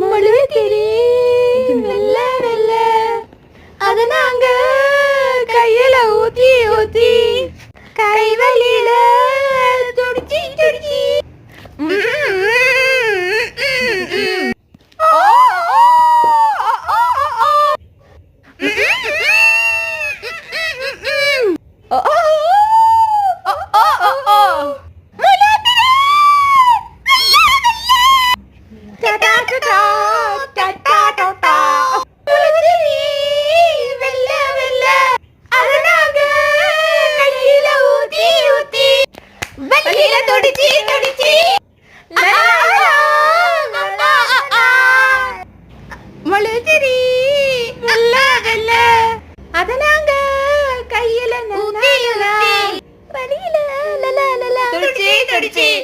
முழுத்திரி வெள்ள வெள்ள அத நாங்க கையில ஊத்தி ஊத்தி கைவலியில துடிச்சி துடிச்சி அதனாங்க கையில